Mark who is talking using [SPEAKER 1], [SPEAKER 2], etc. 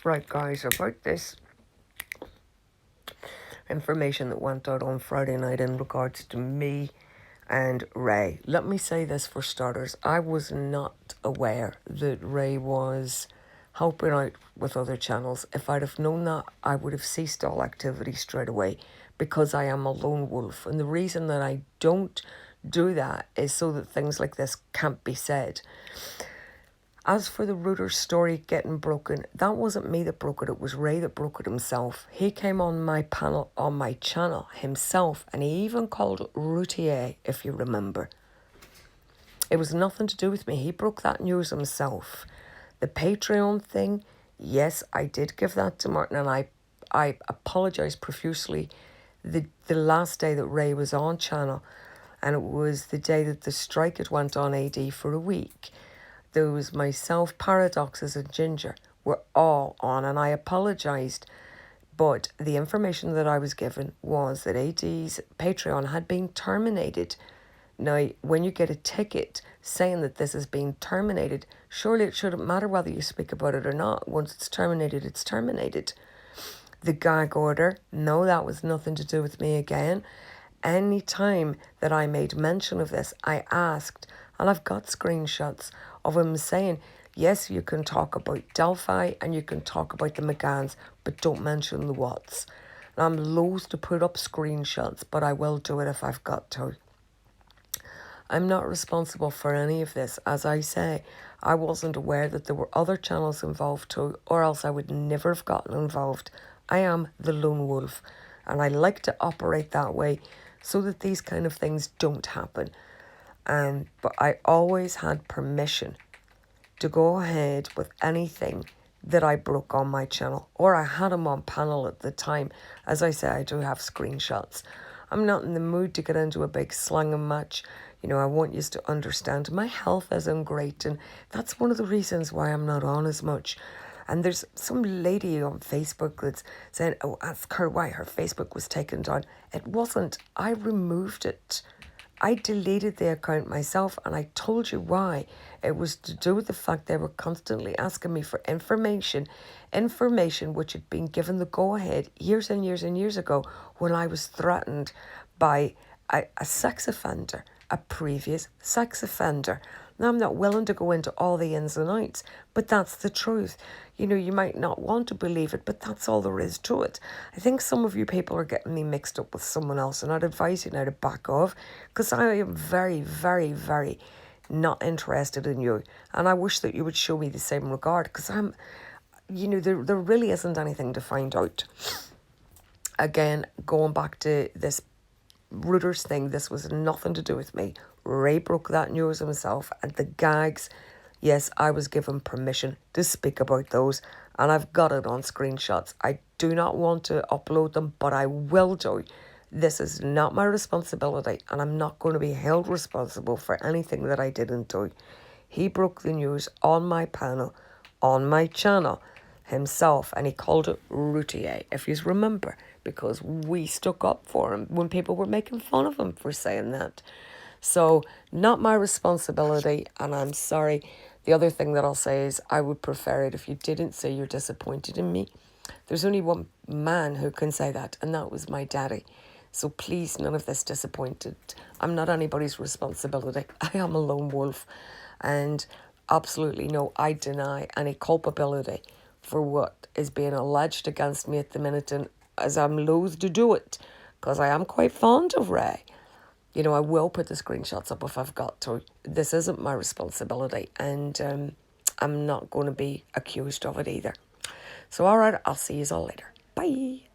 [SPEAKER 1] Right, guys, about this information that went out on Friday night in regards to me and Ray. Let me say this for starters. I was not aware that Ray was helping out with other channels. If I'd have known that, I would have ceased all activity straight away because I am a lone wolf. And the reason that I don't do that is so that things like this can't be said. As for the Reuters story getting broken, that wasn't me that broke it. It was Ray that broke it himself. He came on my panel, on my channel himself, and he even called it Routier, if you remember. It was nothing to do with me. He broke that news himself. The Patreon thing, yes, I did give that to Martin, and I apologise profusely. The last day that Ray was on channel, and it was the day that the strike had went on AD for a week. There was myself, Paradoxes and Ginger were all on, and I apologised. But the information that I was given was that AD's Patreon had been terminated. Now, when you get a ticket saying that this is being terminated, surely it shouldn't matter whether you speak about it or not. Once it's terminated, it's terminated. The gag order, no, that was nothing to do with me again. Any time that I made mention of this, I asked, and I've got screenshots of him saying, yes, you can talk about Delphi and you can talk about the McGanns, but don't mention the Watts. And I'm loath to put up screenshots, but I will do it if I've got to. I'm not responsible for any of this. As I say, I wasn't aware that there were other channels involved too, or else I would never have gotten involved. I am the lone wolf, and I like to operate that way so that these kind of things don't happen. But I always had permission to go ahead with anything that I broke on my channel, or I had him on panel at the time. As I say, I do have screenshots. I'm not in the mood to get into a big slanging match. You know, I want you to understand my health isn't great, and that's one of the reasons why I'm not on as much. And there's some lady on Facebook that's saying, oh, ask her why her Facebook was taken down. It wasn't. I removed it. I deleted the account myself, and I told you why. It was to do with the fact they were constantly asking me for information which had been given the go-ahead years and years and years ago when I was threatened by a sex offender, a previous sex offender. Now, I'm not willing to go into all the ins and outs, but that's the truth. You know, you might not want to believe it, but that's all there is to it. I think some of you people are getting me mixed up with someone else, and I'd advise you now to back off, because I am very, very, very not interested in you. And I wish that you would show me the same regard, because I'm, you know, there really isn't anything to find out. Again, going back to this Reuters thing, this was nothing to do with me. Ray broke that news himself, and the gags, yes, I was given permission to speak about those, and I've got it on screenshots. I do not want to upload them, but I will do. This is not my responsibility, and I'm not going to be held responsible for anything that I didn't do. He broke the news on my panel, on my channel himself, and he called it Routier, if you remember, because we stuck up for him when people were making fun of him for saying that. So, not my responsibility, and I'm sorry. The other thing that I'll say is I would prefer it if you didn't say you're disappointed in me. There's only one man who can say that, and that was my daddy. So please, none of this disappointed. I'm not anybody's responsibility. I am a lone wolf, and absolutely no, I deny any culpability for what is being alleged against me at the minute, and as I'm loath to do it, because I am quite fond of Ray. You know, I will put the screenshots up if I've got to. This isn't my responsibility, and I'm not going to be accused of it either. So, all right, I'll see you all later. Bye.